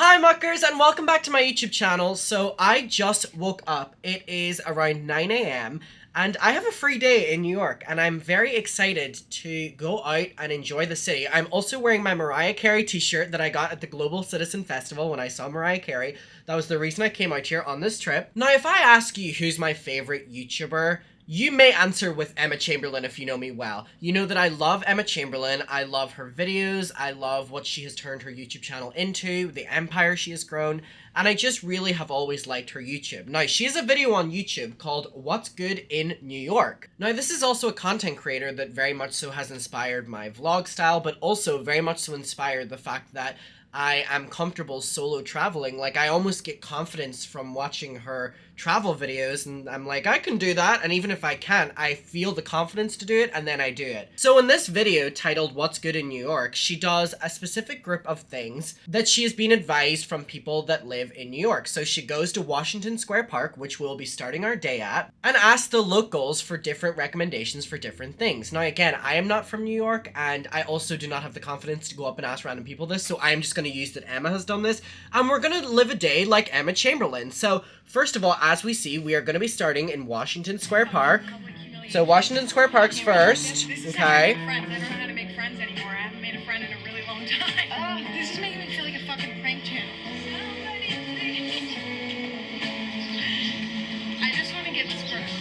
Hi muckers and welcome back to my YouTube channel. So I just woke up. It is around 9 a.m. and I have a free day in New York and I'm very excited to go out and enjoy the city. I'm also wearing my Mariah Carey t-shirt that I got at the Global Citizen Festival when I saw Mariah Carey. That was the reason I came out here on this trip. Now if I ask you who's my favorite YouTuber, you may answer with Emma Chamberlain if you know me well. You know that I love Emma Chamberlain, I love her videos, I love what she has turned her YouTube channel into, the empire she has grown, and I just really have always liked her YouTube. Now, she has a video on YouTube called What's Good in New York. Now, this is also a content creator that very much so has inspired my vlog style, but also very much so inspired the fact that I am comfortable solo traveling. Like, I almost get confidence from watching her travel videos, and I'm like, I can do that, and even if I can't, I feel the confidence to do it, and then I do it. So in this video, titled What's Good in New York, she does a specific group of things that she has been advised from people that live in New York. So she goes to Washington Square Park, which we'll be starting our day at, and asks the locals for different recommendations for different things. Now again, I am not from New York, and I also do not have the confidence to go up and ask random people this, so I am just going to use that Emma has done this, and we're going to live a day like Emma Chamberlain. So first of all, as we see, we are going to be starting in Washington Square Park. So Washington Square Park's first. Okay. I don't know how to make friends anymore. I haven't made a friend in a really long time. This is making me feel like a fucking prank channel. I just want to get this first.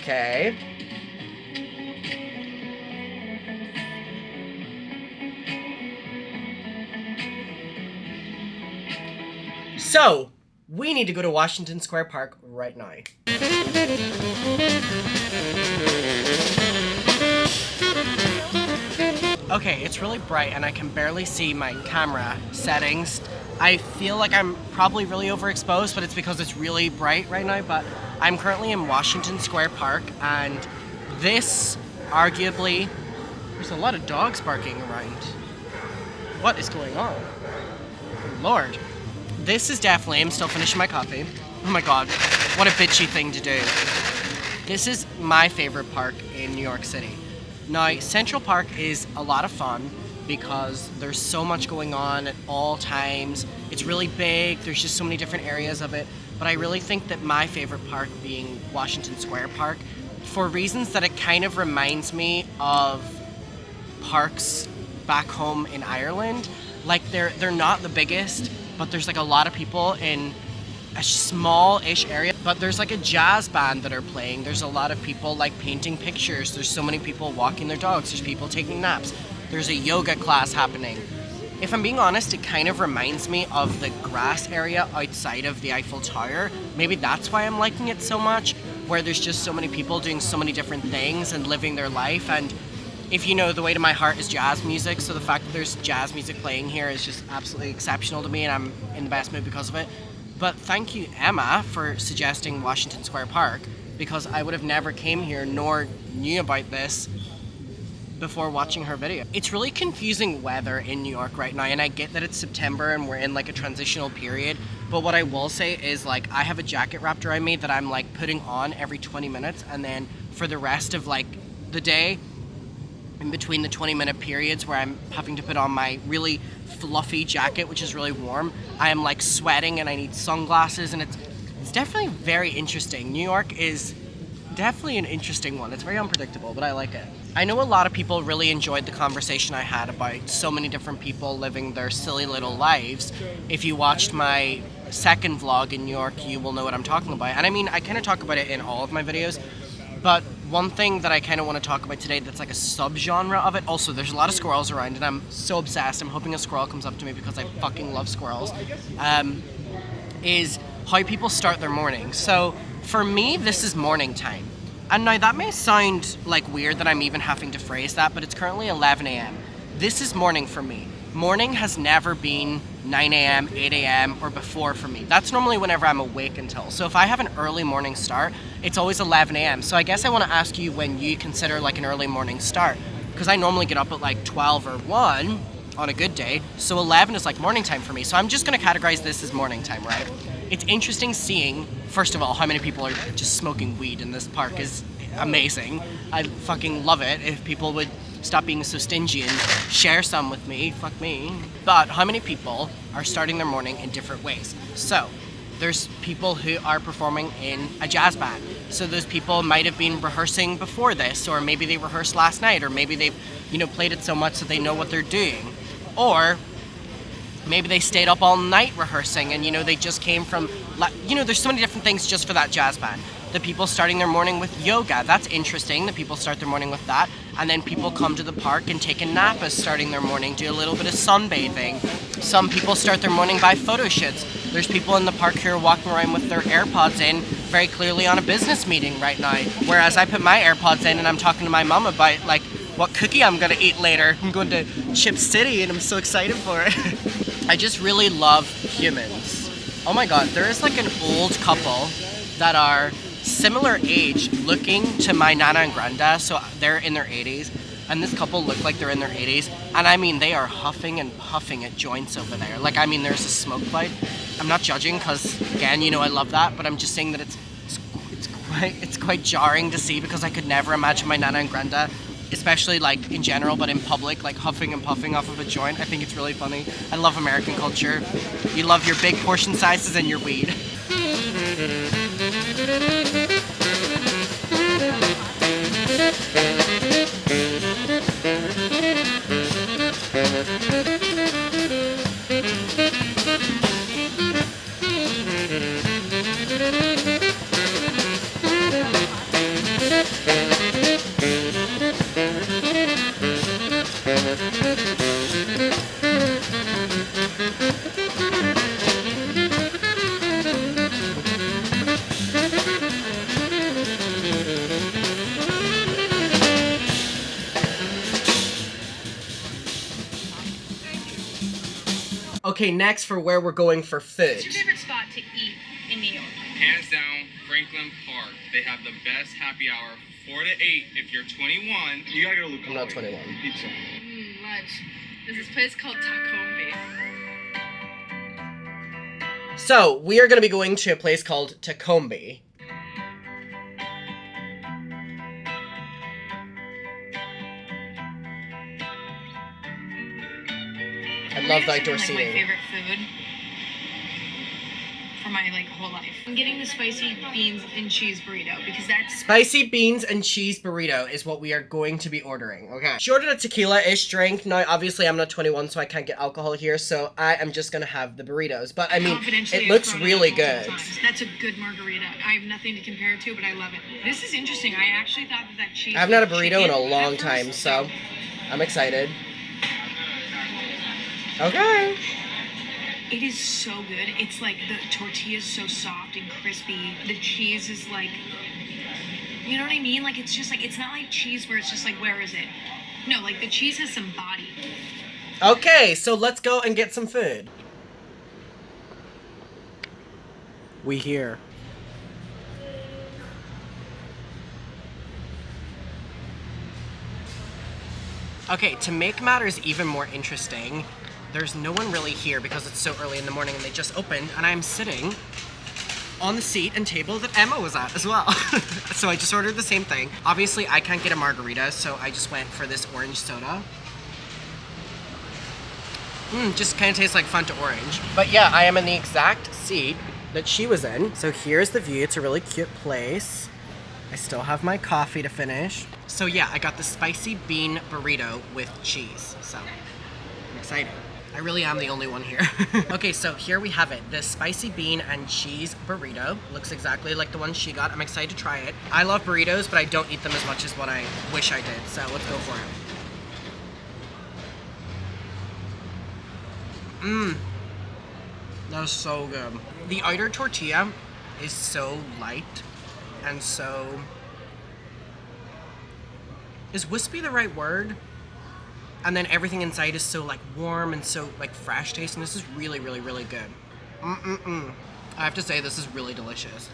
Okay. So, we need to go to Washington Square Park right now. Okay, it's really bright and I can barely see my camera settings. I feel like I'm probably really overexposed, but it's because it's really bright right now. But I'm currently in Washington Square Park, and this, arguably, there's a lot of dogs barking around. What is going on? Lord. This is definitely, I'm still finishing my coffee. Oh my god, what a bitchy thing to do. This is my favorite park in New York City. Now, Central Park is a lot of fun because there's so much going on at all times. It's really big, there's just so many different areas of it. But I really think that my favorite park being Washington Square Park, for reasons that it kind of reminds me of parks back home in Ireland. Like, they're not the biggest, but there's like a lot of people in a small-ish area, but there's like a jazz band that are playing. There's a lot of people like painting pictures. There's so many people walking their dogs. There's people taking naps. There's a yoga class happening. If I'm being honest, it kind of reminds me of the grass area outside of the Eiffel Tower. Maybe that's why I'm liking it so much, where there's just so many people doing so many different things and living their life. And if you know, the way to my heart is jazz music, so the fact that there's jazz music playing here is just absolutely exceptional to me, and I'm in the best mood because of it. But thank you, Emma, for suggesting Washington Square Park, because I would have never came here nor knew about this before watching her video. It's really confusing weather in New York right now, and I get that it's September and we're in like a transitional period, but what I will say is, like, I have a jacket wrapped around me that I'm like putting on every 20 minutes, and then for the rest of like the day, in between the 20-minute periods where I'm having to put on my really fluffy jacket, which is really warm, I am like sweating and I need sunglasses, and it's definitely very interesting. New York is definitely an interesting one. It's very unpredictable, but I like it. I know a lot of people really enjoyed the conversation I had about so many different people living their silly little lives. If you watched my second vlog in New York, you will know what I'm talking about. And I mean, I kind of talk about it in all of my videos, but one thing that I kind of want to talk about today that's like a subgenre of it, also there's a lot of squirrels around and I'm so obsessed, I'm hoping a squirrel comes up to me because I fucking love squirrels, is how people start their morning. So for me, this is morning time. And now that may sound like weird that I'm even having to phrase that, but it's currently 11 a.m. This is morning for me. Morning has never been 9 a.m., 8 a.m., or before for me. That's normally whenever I'm awake until. So if I have an early morning start, it's always 11 a.m. So I guess I want to ask you when you consider like an early morning start, because I normally get up at like 12 or 1 on a good day. So 11 is like morning time for me. So I'm just going to categorize this as morning time, right? It's interesting seeing, first of all, how many people are just smoking weed in this park is amazing. I fucking love it. If people would stop being so stingy and share some with me. Fuck me. But how many people are starting their morning in different ways? So there's people who are performing in a jazz band. So those people might have been rehearsing before this, or maybe they rehearsed last night, or maybe they've, played it so much that they know what they're doing. Or maybe they stayed up all night rehearsing and, they just came from, there's so many different things just for that jazz band. The people starting their morning with yoga, that's interesting. The people start their morning with that. And then people come to the park and take a nap as starting their morning, do a little bit of sunbathing. Some people start their morning by photo shoots. There's people in the park who are walking around with their AirPods in, very clearly on a business meeting right now. Whereas I put my AirPods in and I'm talking to my mom about, what cookie I'm gonna eat later. I'm going to Chip City and I'm so excited for it. I just really love humans. Oh my god, there is an old couple that are similar age looking to my Nana and Granda, so they're in their 80s, and this couple look like they're in their 80s, and I mean they are huffing and puffing at joints over there. There's a smoke cloud. I'm not judging because, again, I love that, but I'm just saying that it's quite jarring to see, because I could never imagine my Nana and Granda, especially in general, but in public, huffing and puffing off of a joint. I think it's really funny. I love American culture. You love your big portion sizes and your weed. Okay, next for where we're going for food. What's your favorite spot to eat in New York? Hands down, Franklin Park. They have the best happy hour, 4 to 8. If you're 21, you gotta go to Lucas. I'm not 21. Pizza. Lunch. There's this place called Tacombi. So, we are going to be going to a place called Tacombi. I love the outdoor seating. My favorite food for my whole life. I'm getting the spicy beans and cheese burrito because that's spicy beans and cheese burrito is what we are going to be ordering. Okay. She ordered a tequila-ish drink. Now, obviously, I'm not 21, so I can't get alcohol here, so I am just gonna have the burritos. But I mean, it looks really good. That's a good margarita. I have nothing to compare it to, but I love it. This is interesting. I actually thought that cheese. I haven't had a burrito in a long time, so I'm excited. Okay. It is so good. It's the tortilla is so soft and crispy. The cheese is you know what I mean? It's just it's not like cheese where it's just where is it? No, the cheese has some body. Okay, so let's go and get some food. We here. Okay, to make matters even more interesting, there's no one really here because it's so early in the morning and they just opened, and I'm sitting on the seat and table that Emma was at as well. So I just ordered the same thing. Obviously, I can't get a margarita, so I just went for this orange soda. Just kind of tastes like Fanta orange. But yeah, I am in the exact seat that she was in. So here's the view. It's a really cute place. I still have my coffee to finish. So yeah, I got the spicy bean burrito with cheese. So I'm excited. I really am the only one here. Okay, so here we have it. The spicy bean and cheese burrito. Looks exactly like the one she got. I'm excited to try it. I love burritos, but I don't eat them as much as what I wish I did. So let's go for it. That was so good. The outer tortilla is so light and so... Is wispy the right word? And then everything inside is so warm and so fresh tasting. This is really, really, really good. I have to say, this is really delicious.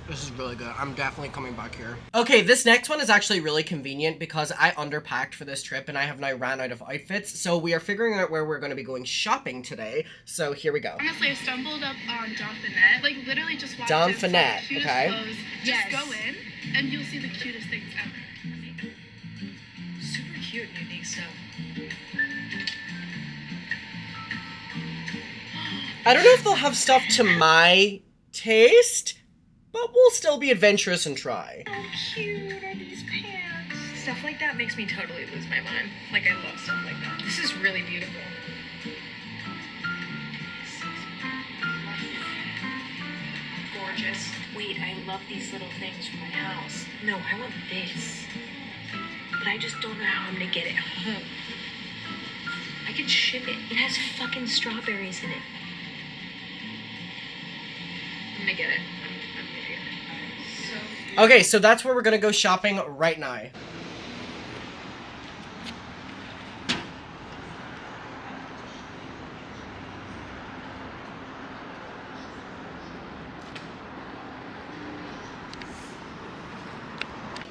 This is really good. I'm definitely coming back here. Okay, this next one is actually really convenient because I underpacked for this trip and I have now ran out of outfits. So we are figuring out where we're going to be going shopping today. So here we go. Honestly, I stumbled up on Don Finette. Literally just walked Don in. Finette, Cutest okay. clothes. Just go in and you'll see the cutest things ever. stuff. I don't know if they'll have stuff to my taste, but we'll still be adventurous and try. How cute are these pants? Stuff like that makes me totally lose my mind. Like, I love stuff like that. This is really beautiful. Gorgeous. Wait, I love these little things for my house. No, I want this. But I just don't know how I'm gonna get it home. I could ship it. It has fucking strawberries in it. I'm gonna get it. I'm gonna get it. So Okay, so that's where we're gonna go shopping right now.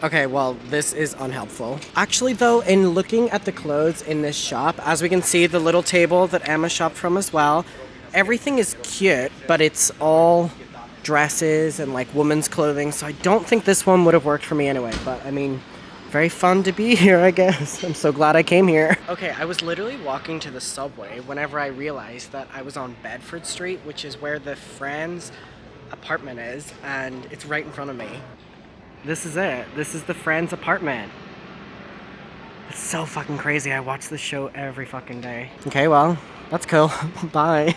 Okay, well, this is unhelpful. Actually, though, in looking at the clothes in this shop, as we can see, the little table that Emma shopped from as well, everything is cute, but it's all dresses and, like, women's clothing, so I don't think this one would have worked for me anyway, but, I mean, very fun to be here, I guess. I'm so glad I came here. Okay, I was literally walking to the subway whenever I realized that I was on Bedford Street, which is where the Friends apartment is, and it's right in front of me. This is it. This is the Friends apartment. It's so fucking crazy. I watch this show every fucking day. Okay, well, that's cool. Bye.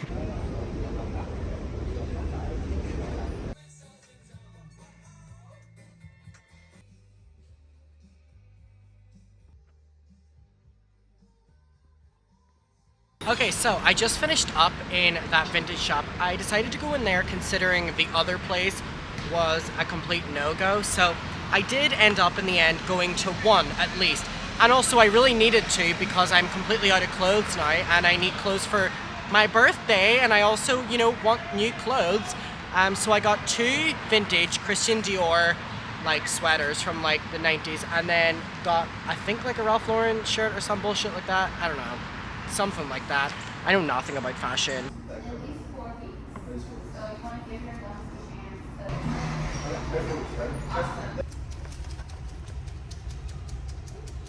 Okay, so I just finished up in that vintage shop. I decided to go in there considering the other place was a complete no-go, so I did end up in the end going to one at least. And also I really needed to because I'm completely out of clothes now and I need clothes for my birthday and I also, you know, want new clothes. So I got two vintage Christian Dior like sweaters from like the 90s and then got, I think, like a Ralph Lauren shirt or some bullshit like that. I don't know. Something like that. I know nothing about fashion.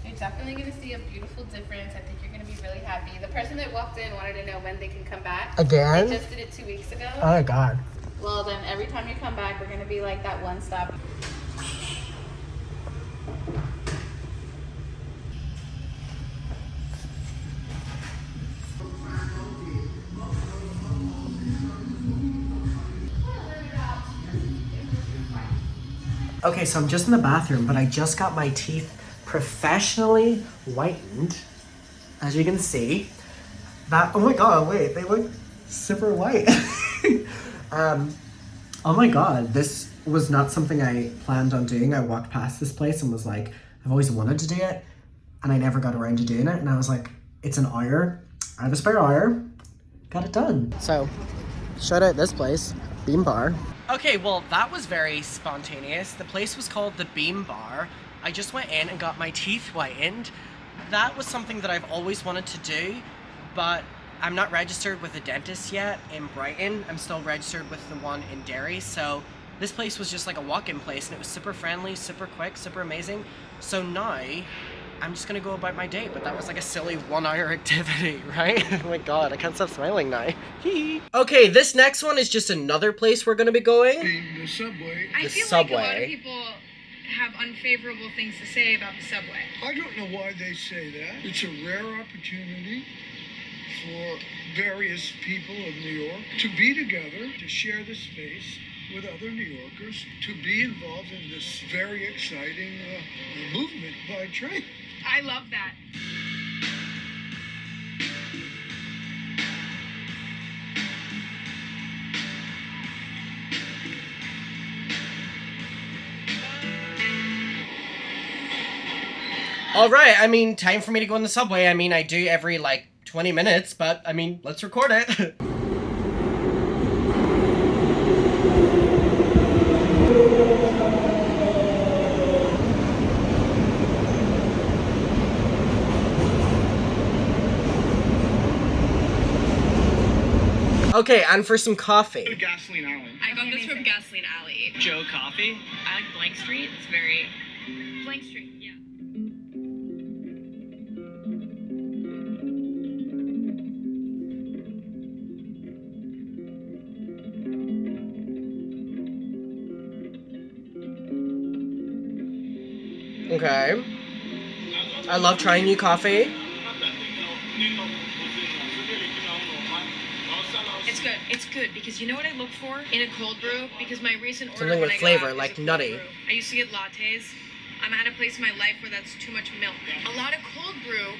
You're definitely going to see a beautiful difference. I think you're going to be really happy. The person that walked in wanted to know when they can come back. Again? They just did it 2 weeks ago. Oh my god. Well, then every time you come back, we're going to be like that one stop. Okay, so I'm just in the bathroom, but I just got my teeth professionally whitened. As you can see. That, oh my god, wait, they look super white. Oh my god, this was not something I planned on doing. I walked past this place and was like, I've always wanted to do it, and I never got around to doing it, and I was like, it's an hour. I have a spare hour. Got it done. So, shout out this place, Beam Bar. Okay, well, that was very spontaneous. The place was called the Beam Bar. I just went in and got my teeth whitened. That was something that I've always wanted to do, but I'm not registered with a dentist yet in Brighton. I'm still registered with the one in Derry, so this place was just like a walk-in place, and it was super friendly, super quick, super amazing. So now, I'm just gonna go about my day, but that was like a silly 1 hour activity, right? Oh my god, I can't stop smiling now. Okay, this next one is just another place we're gonna be going. The subway. I The feel subway. like a lot of people have unfavorable things to say about the subway. I don't know why they say that. It's a rare opportunity for various people of New York to be together, to share the space with other New Yorkers, to be involved in this very exciting movement by train. I love that. All right, I mean, time for me to go in the subway. I mean, I do every like 20 minutes, but I mean, let's record it. Okay, and for some coffee. Gasoline Alley. I got this from Gasoline Alley. Joe Coffee. I like Blank Street. It's very... Blank Street, yeah. Okay. I love trying new coffee. It's good. It's good because you know what I look for in a cold brew? Because my recent order Something when with I go flavor, out is like a cold nutty. brew. I used to get lattes. I'm at a place in my life where that's too much milk. A lot of cold brew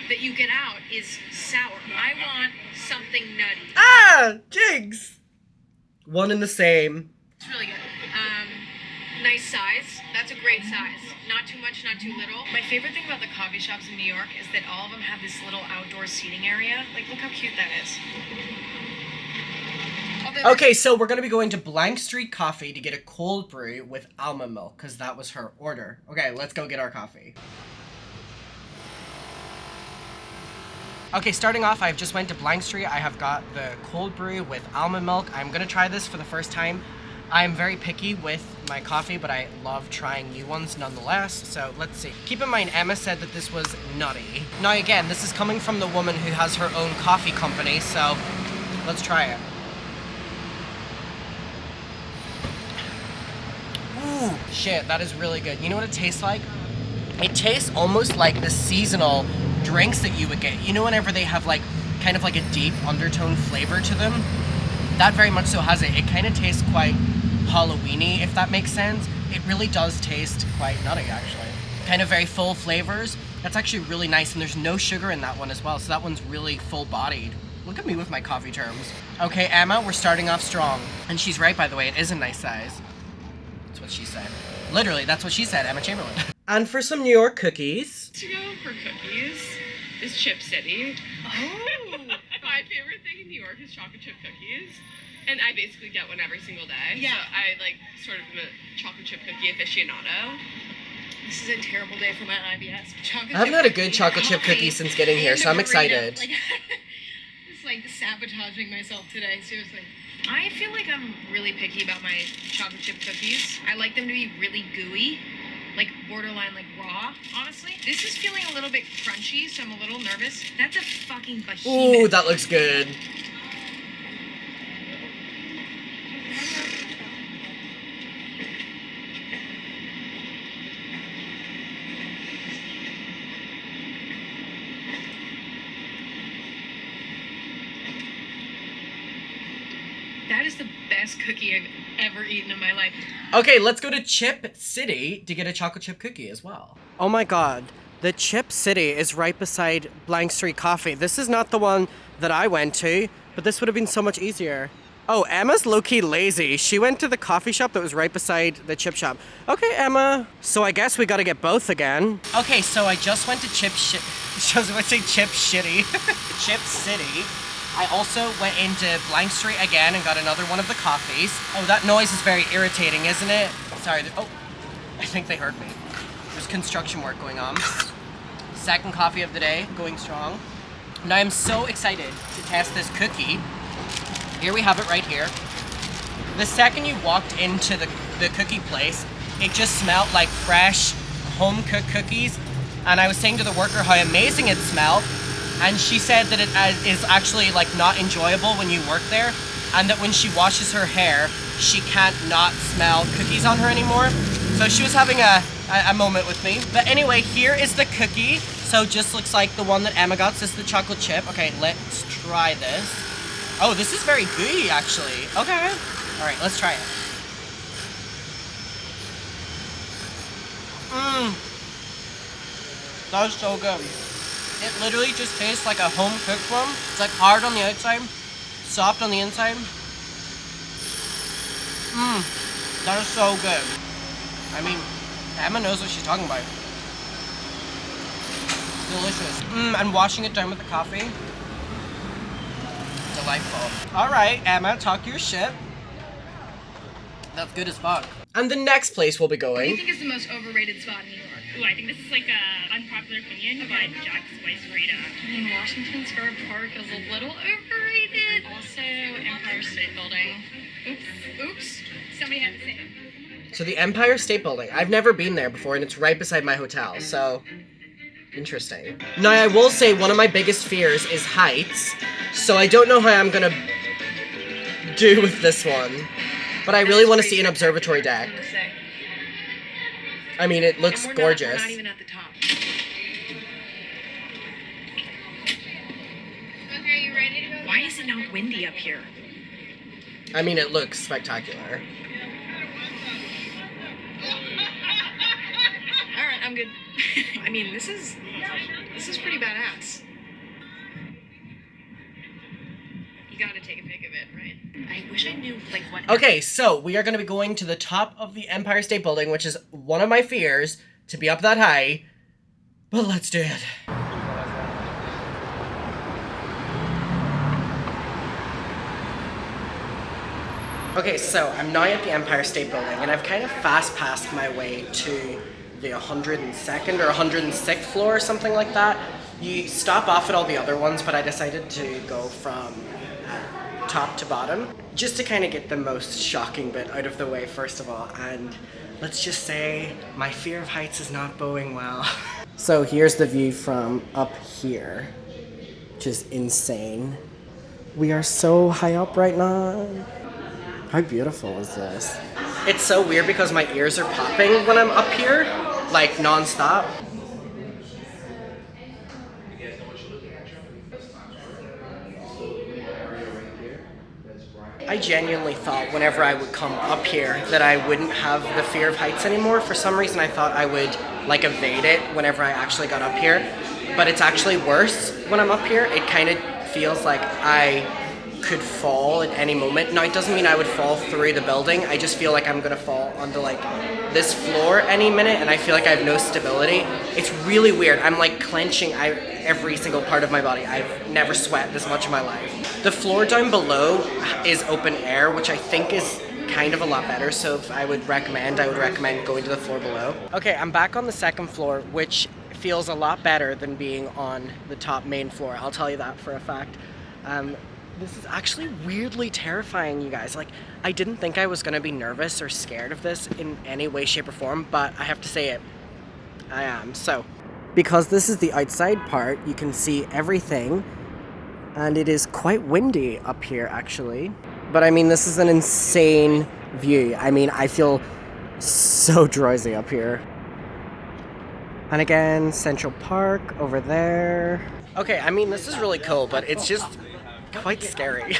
that you get out is sour. I want something nutty. Ah! Jigs! One and the same. It's really good. Nice size. That's a great size. Not too much, not too little. My favorite thing about the coffee shops in New York is that all of them have this little outdoor seating area. Like, look how cute that is. Okay, so we're gonna be going to Blank Street Coffee to get a cold brew with almond milk, because that was her order. Okay, let's go get our coffee. Okay, starting off, I've just went to Blank Street. I have got the cold brew with almond milk. I'm gonna try this for the first time. I'm very picky with my coffee, but I love trying new ones nonetheless, so let's see. Keep in mind, Emma said that this was nutty. Now again, this is coming from the woman who has her own coffee company, so let's try it. Ooh, shit, that is really good. You know what it tastes like? It tastes almost like the seasonal drinks that you would get. You know, whenever they have like kind of like a deep undertone flavor to them? That very much so has it. It kind of tastes quite Halloween-y, if that makes sense. It really does taste quite nutty, actually. Kind of very full flavors. That's actually really nice, and there's no sugar in that one as well, so that one's really full-bodied. Look at me with my coffee terms. Okay, Emma, we're starting off strong. And she's right, by the way, it is a nice size. That's what she said. Literally, that's what she said, Emma Chamberlain. And for some New York cookies. To go for cookies is Chip City. Oh! My favorite thing in New York is chocolate chip cookies. And I basically get one every single day. Yeah. So I like sort of am a chocolate chip cookie aficionado. This is a terrible day for my IBS. Chocolate I haven't chip had a good cookie, chocolate chip coffee, cookie since getting here, and so a I'm burrito. excited. Like, it's like sabotaging myself today, seriously. I feel like I'm really picky about my chocolate chip cookies. I like them to be really gooey, like borderline like raw, honestly. This is feeling a little bit crunchy, so I'm a little nervous. That's a fucking behemoth. Ooh, that looks good. That is the best cookie I've ever eaten in my life. Okay, let's go to Chip City to get a chocolate chip cookie as well. Oh my god, the Chip City is right beside Blank Street Coffee. This is not the one that I went to, but this would have been so much easier. Oh, Emma's low-key lazy. She went to the coffee shop that was right beside the chip shop. Okay, Emma. So I guess we gotta get both again. Okay, so I just went to Chip Shitty. Chip City. I also went into Blank Street again and got another one of the coffees. Oh, that noise is very irritating, isn't it? Sorry, oh, I think they heard me. There's construction work going on. Second coffee of the day, going strong. And I am so excited to test this cookie. Here we have it right here. The second you walked into the cookie place, it just smelled like fresh, home-cooked cookies. And I was saying to the worker how amazing it smelled. And she said that it is actually like not enjoyable when you work there, and that when she washes her hair, she can't not smell cookies on her anymore. So she was having a moment with me. But anyway, here is the cookie. So just looks like the one that Emma got. This is the chocolate chip. Okay, let's try this. Oh, this is very gooey actually. Okay. All right, let's try it. That is so good. It literally just tastes like a home-cooked one. It's like hard on the outside, soft on the inside. That is so good. I mean, Emma knows what she's talking about. Delicious. And washing it down with the coffee. Delightful. All right, Emma, talk your shit. That's good as fuck. And the next place we'll be What do you going. think is the most overrated spot in New York? Ooh, I think this is like a unpopular opinion, but Jack's Spice Burrito. I mean, Washington Square Park is a little overrated. Also, Empire State Building. Oops. Somebody had to say it. So the Empire State Building. I've never been there before, and it's right beside my hotel, so interesting. Now, I will say one of my biggest fears is heights, so I don't know how I'm gonna do with this one. But I really want to see an observatory deck. I mean, it looks And gorgeous. We're not even at the top. Okay, you ready to go? Why is it not windy up here? I mean, it looks spectacular. All right, I'm good. I mean, this is pretty badass. You gotta take a pic of it, right? I wish I knew, like, what... Okay, so we are going to be going to the top of the Empire State Building, which is one of my fears, to be up that high. But let's do it. Okay, so I'm now at the Empire State Building, and I've kind of fast passed my way to the 102nd or 106th floor or something like that. You stop off at all the other ones, but I decided to go from top to bottom, just to kind of get the most shocking bit out of the way first of all, and let's just say my fear of heights is not bowing well. So here's the view from up here, which is insane. We are so high up right now. How beautiful is this? It's so weird because my ears are popping when I'm up here, like non-stop. I genuinely thought whenever I would come up here that I wouldn't have the fear of heights anymore. For some reason I thought I would like evade it whenever I actually got up here, but it's actually worse when I'm up here. It kind of feels like I could fall at any moment. Now it doesn't mean I would fall through the building, I just feel like I'm gonna fall onto like this floor any minute and I feel like I have no stability. It's really weird. I'm like clenching every single part of my body. I've never sweat this much in my life. The floor down below is open air, which I think is kind of a lot better, so if I would recommend going to the floor below. Okay, I'm back on the second floor, which feels a lot better than being on the top main floor. I'll tell you that for a fact. This is actually weirdly terrifying, you guys. Like, I didn't think I was gonna be nervous or scared of this in any way, shape, or form, but I have to say it, I am. So, because this is the outside part, you can see everything, and it is quite windy up here, actually. But I mean, this is an insane view. I mean, I feel so drowsy up here. And again, Central Park over there. Okay, I mean, this is really cool, but it's just quite scary.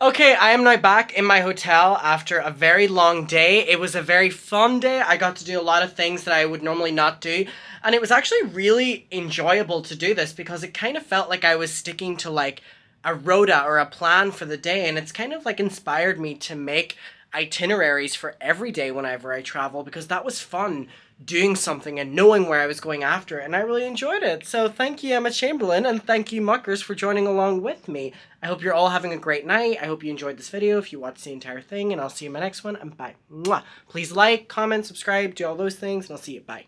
Okay, I am now back in my hotel after a very long day. It was a very fun day. I got to do a lot of things that I would normally not do. And it was actually really enjoyable to do this because it kind of felt like I was sticking to like a rota or a plan for the day. And it's kind of like inspired me to make itineraries for every day whenever I travel because that was fun. Doing something and knowing where I was going after, and I really enjoyed it. So thank you, Emma Chamberlain, and thank you, Muckers, for joining along with me. I hope you're all having a great night. I hope you enjoyed this video if you watched the entire thing, and I'll see you in my next one, and bye. Mwah. Please like, comment, subscribe, do all those things, and I'll see you. Bye.